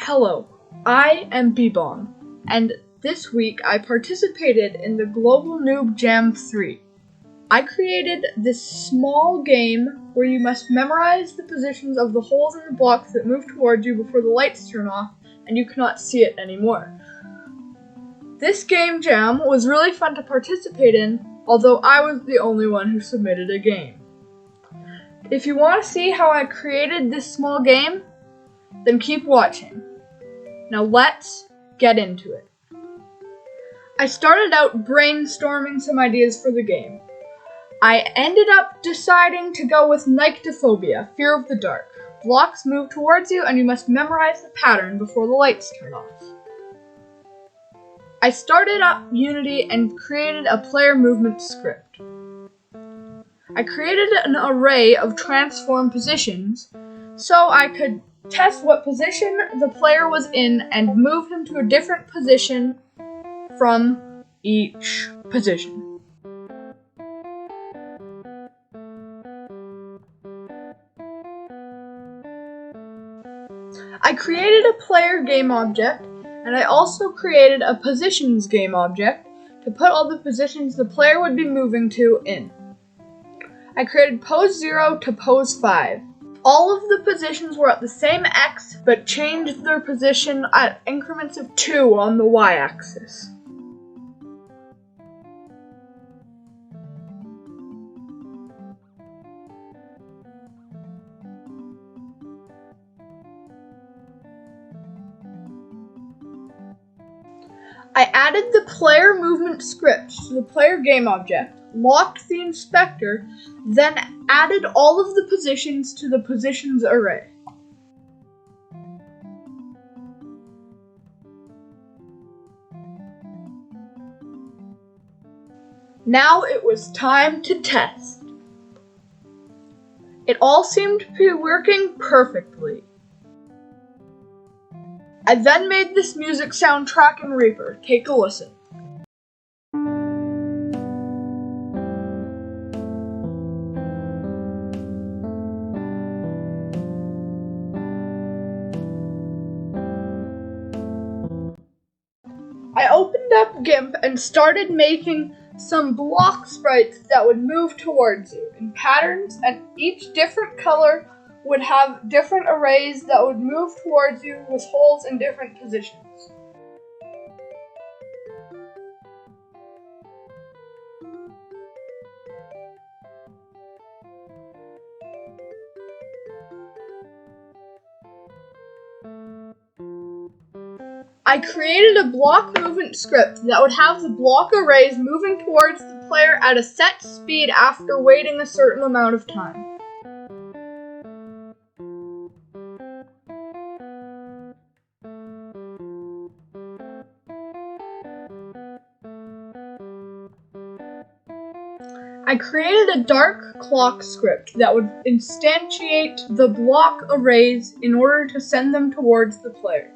Hello, I am Bebon, and this week I participated in the Global Noob Jam 3. I created this small game where you must memorize the positions of the holes in the blocks that move towards you before the lights turn off and you cannot see it anymore. This game jam was really fun to participate in, although I was the only one who submitted a game. If you want to see how I created this small game, then keep watching. Now let's get into it. I started out brainstorming some ideas for the game. I ended up deciding to go with Nyctophobia, fear of the dark. Blocks move towards you and you must memorize the pattern before the lights turn off. I started up Unity and created a player movement script. I created an array of transform positions so I could test what position the player was in and move him to a different position from each position. I created a player game object, and I also created a positions game object to put all the positions the player would be moving to in. I created pose 0 to pose 5. All of the positions were at the same X, but changed their position at increments of 2 on the Y-axis. I added the player movement script to the player game object, locked the inspector, then added all of the positions to the positions array. Now it was time to test. It all seemed to be working perfectly. I then made this music soundtrack in Reaper. Take a listen. I opened up GIMP and started making some block sprites that would move towards you in patterns, and each different color would have different arrays that would move towards you with holes in different positions. I created a block movement script that would have the block arrays moving towards the player at a set speed after waiting a certain amount of time. I created a dark clock script that would instantiate the block arrays in order to send them towards the player.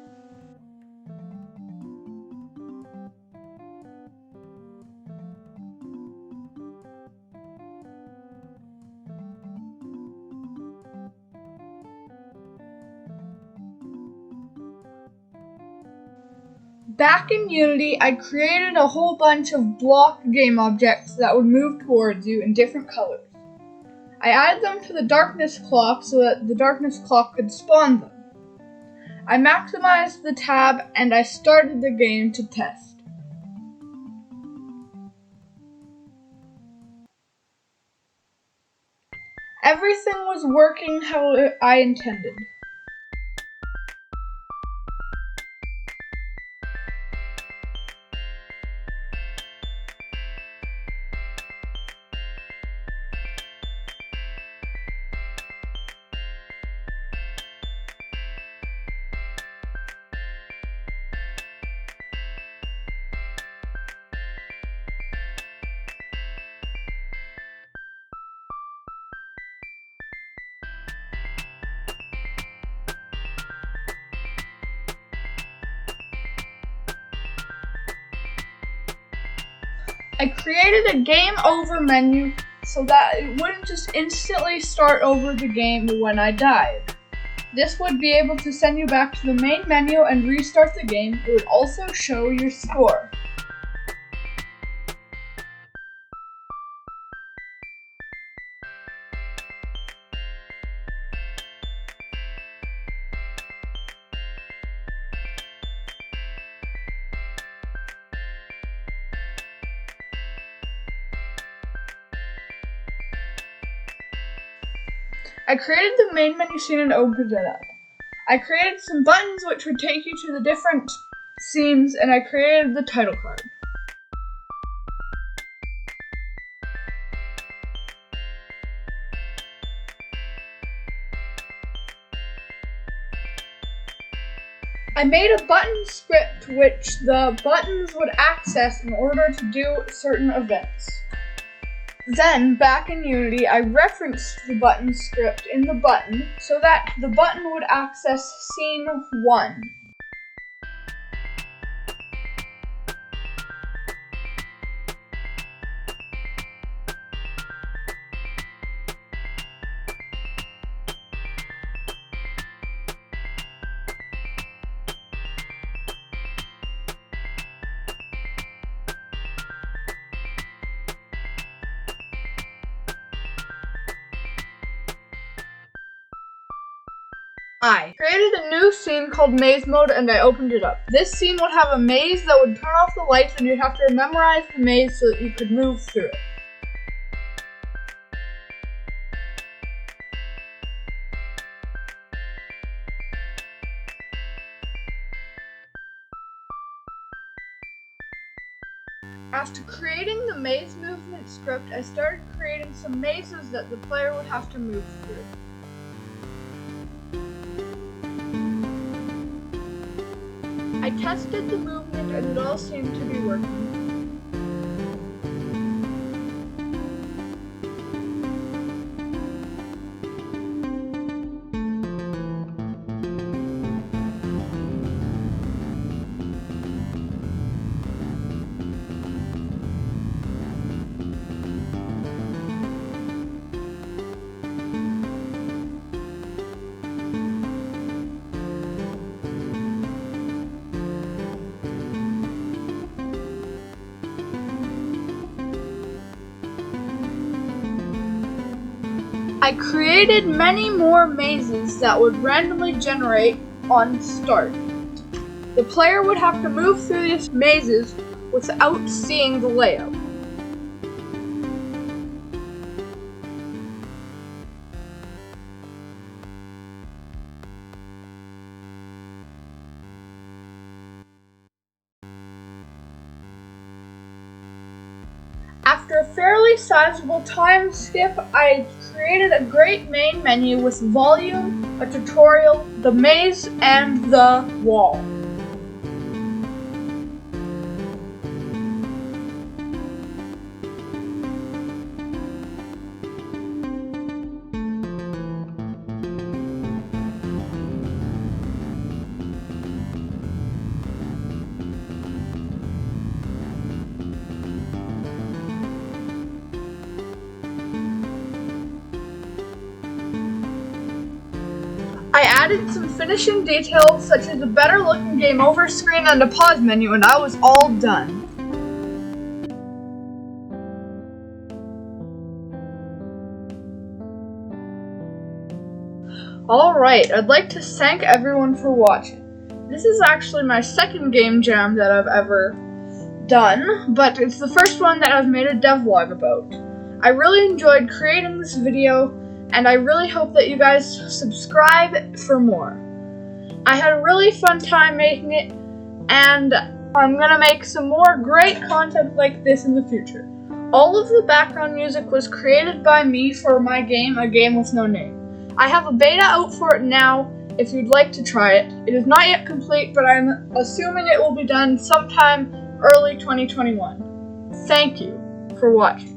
Back in Unity, I created a whole bunch of block game objects that would move towards you in different colors. I added them to the darkness clock so that the darkness clock could spawn them. I maximized the tab and I started the game to test. Everything was working how I intended. I created a game over menu so that it wouldn't just instantly start over the game when I died. This would be able to send you back to the main menu and restart the game. It would also show your score. I created the main menu scene and opened it up. I created some buttons which would take you to the different scenes, and I created the title card. I made a button script which the buttons would access in order to do certain events. Then, back in Unity, I referenced the button script in the button so that the button would access scene 1. I created a new scene called Maze Mode and I opened it up. This scene would have a maze that would turn off the lights and you'd have to memorize the maze so that you could move through it. After creating the maze movement script, I started creating some mazes that the player would have to move through. I tested the movement and it all seemed to be working. I created many more mazes that would randomly generate on start. The player would have to move through these mazes without seeing the layout. After a fairly sizable time skip, I created a great main menu with volume, a tutorial, the maze, and the wall. I added some finishing details such as a better looking game over screen and a pause menu, and I was all done. Alright, I'd like to thank everyone for watching. This is actually my second game jam that I've ever done, but it's the first one that I've made a devlog about. I really enjoyed creating this video, and I really hope that you guys subscribe for more. I had a really fun time making it, and I'm gonna make some more great content like this in the future. All of the background music was created by me for my game, A Game With No Name. I have a beta out for it now if you'd like to try it. It is not yet complete, but I'm assuming it will be done sometime early 2021. Thank you for watching.